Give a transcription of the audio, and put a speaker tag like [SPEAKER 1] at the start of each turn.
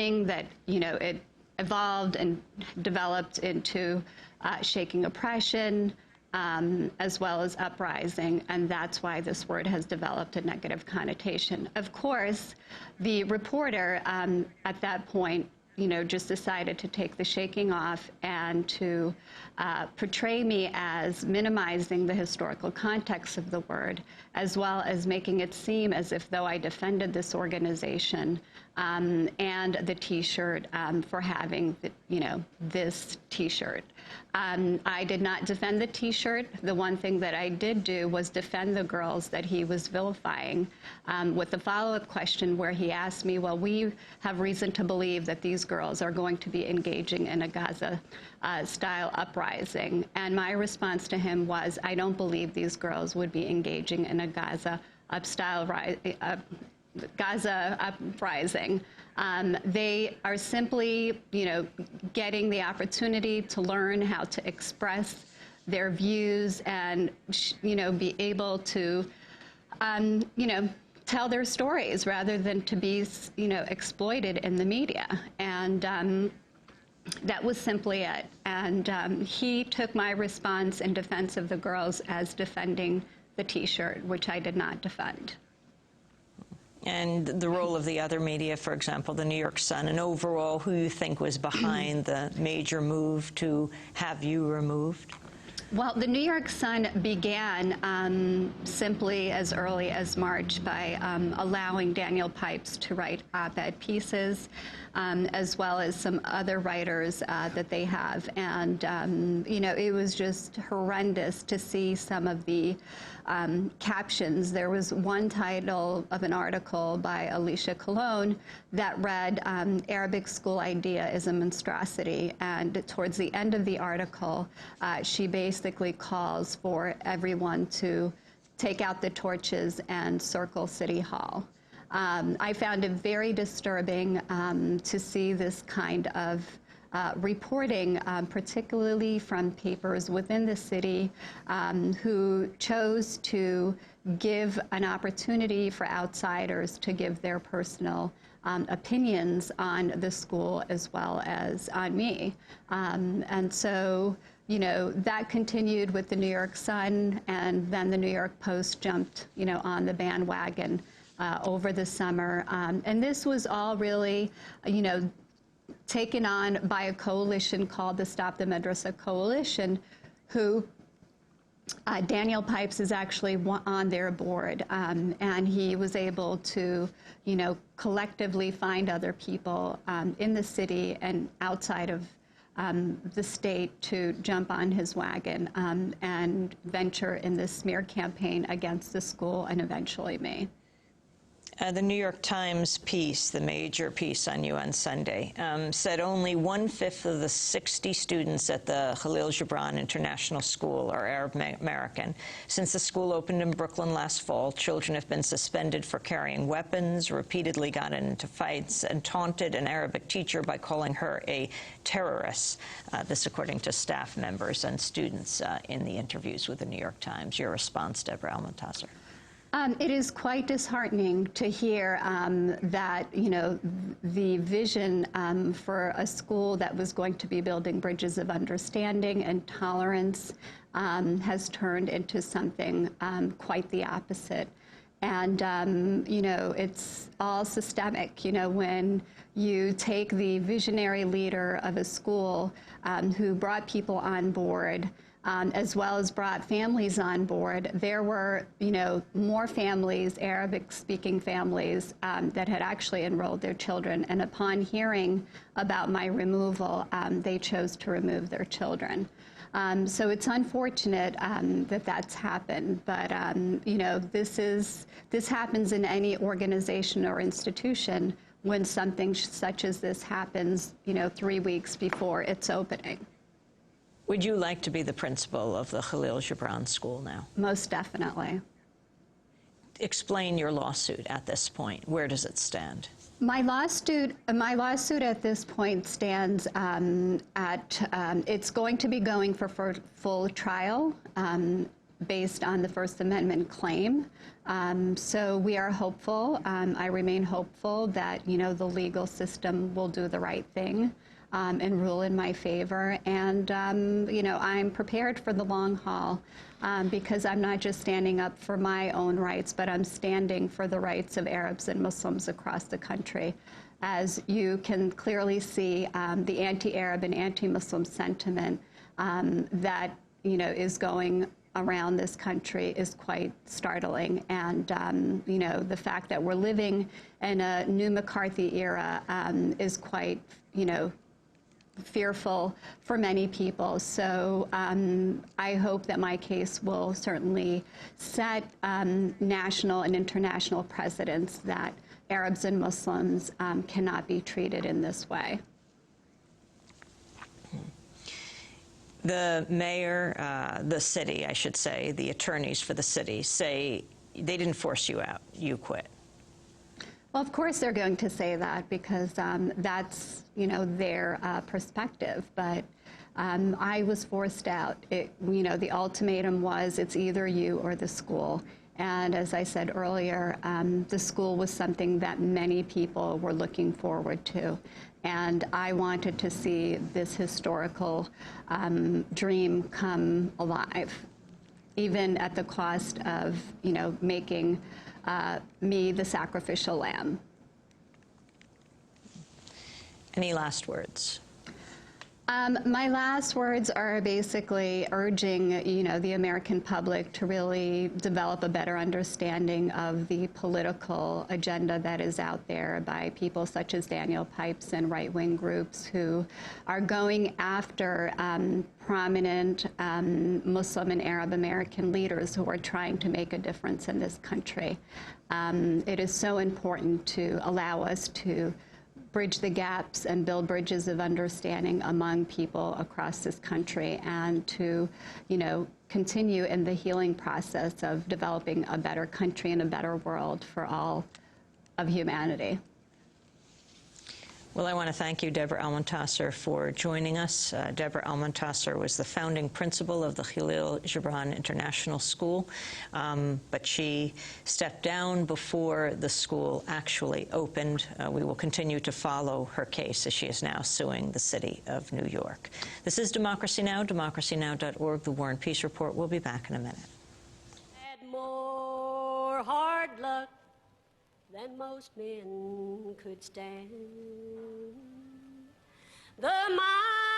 [SPEAKER 1] that, it evolved and developed into shaking oppression, as well as uprising, and that's why this word has developed a negative connotation. Of course, the reporter at that point, just decided to take the shaking off and to portray me as minimizing the historical context of the word, as well as making it seem as if though I defended this organization and the T-shirt for having, this T-shirt. I did not defend the T-shirt. The one thing that I did do was defend the girls that he was vilifying with the follow-up question where he asked me, well, we have reason to believe that these girls are going to be engaging in a Gaza-style uprising. And my response to him was, I don't believe these girls would be engaging in a Gaza uprising. They are simply, getting the opportunity to learn how to express their views and, be able to, tell their stories rather than to be, exploited in the media. And that was simply it. And he took my response in defense of the girls as defending the T-shirt, which I did not defend.
[SPEAKER 2] And the role of the other media, for example, the New York Sun, and overall, who you think was behind the major move to have you removed?
[SPEAKER 1] Well, the New York Sun began simply as early as March by allowing Daniel Pipes to write op-ed pieces, as well as some other writers that they have. And, it was just horrendous to see some of the captions. There was one title of an article by Alicia Colon that read, Arabic school idea is a monstrosity. And towards the end of the article, she basically calls for everyone to take out the torches and circle City Hall. I found it very disturbing to see this kind of reporting, particularly from papers within the city who chose to give an opportunity for outsiders to give their personal opinions on the school as well as on me. And so, that continued with the New York Sun, and then the New York Post jumped, on the bandwagon over the summer. And this was all really, taken on by a coalition called the Stop the Madrasa Coalition, who Daniel Pipes is actually on their board, and he was able to, collectively find other people in the city and outside of the state to jump on his wagon and venture in this smear campaign against the school and eventually me.
[SPEAKER 2] The New York Times piece, the major piece on you on Sunday, said only 1/5 of the 60 students at the Khalil Gibran International School are Arab American. Since the school opened in Brooklyn last fall, children have been suspended for carrying weapons, repeatedly gotten into fights, and taunted an Arabic teacher by calling her a terrorist. This according to staff members and students in the interviews with the New York Times. Your response, Deborah Almontaser?
[SPEAKER 1] It is quite disheartening to hear that, the vision for a school that was going to be building bridges of understanding and tolerance has turned into something quite the opposite. And, it's all systemic, when you take the visionary leader of a school who brought people on board, as well as brought families on board. There were, more families, Arabic-speaking families, that had actually enrolled their children. And upon hearing about my removal, they chose to remove their children. So it's unfortunate that that's happened. But, this happens in any organization or institution when something such as this happens, 3 weeks before its opening.
[SPEAKER 2] Would you like to be the principal of the Khalil Gibran School now?
[SPEAKER 1] Most definitely.
[SPEAKER 2] Explain your lawsuit at this point. Where does it stand?
[SPEAKER 1] My lawsuit at this point stands it's going to be going for full trial. based on the First Amendment claim. So we are hopeful. I remain hopeful that, the legal system will do the right thing and rule in my favor. And, I'm prepared for the long haul because I'm not just standing up for my own rights, but I'm standing for the rights of Arabs and Muslims across the country. As you can clearly see, the anti-Arab and anti-Muslim sentiment that, is going around this country is quite startling. And, the fact that we're living in a new McCarthy era is quite, fearful for many people. So I hope that my case will certainly set national and international precedents that Arabs and Muslims cannot be treated in this way.
[SPEAKER 2] The mayor, the city, I should say, the attorneys for the city say they didn't force you out, you quit.
[SPEAKER 1] Well, of course they're going to say that because that's, their perspective. But I was forced out. The ultimatum was it's either you or the school. And as I said earlier, the school was something that many people were looking forward to. And I wanted to see this historical dream come alive, even at the cost of, making me the sacrificial lamb.
[SPEAKER 2] Any last words?
[SPEAKER 1] My last words are basically urging, the American public to really develop a better understanding of the political agenda that is out there by people such as Daniel Pipes and right-wing groups who are going after prominent Muslim and Arab American leaders who are trying to make a difference in this country. It is so important to allow us to bridge the gaps and build bridges of understanding among people across this country and to, continue in the healing process of developing a better country and a better world for all of humanity.
[SPEAKER 2] Well, I want to thank you, Deborah Almontaser, for joining us. Deborah Almontaser was the founding principal of the Khalil Gibran International School, but she stepped down before the school actually opened. We will continue to follow her case as she is now suing the city of New York. This is Democracy Now!, democracynow.org, The War and Peace Report. We'll be back in a minute.
[SPEAKER 3] Had more hard luck than most men could stand. The mind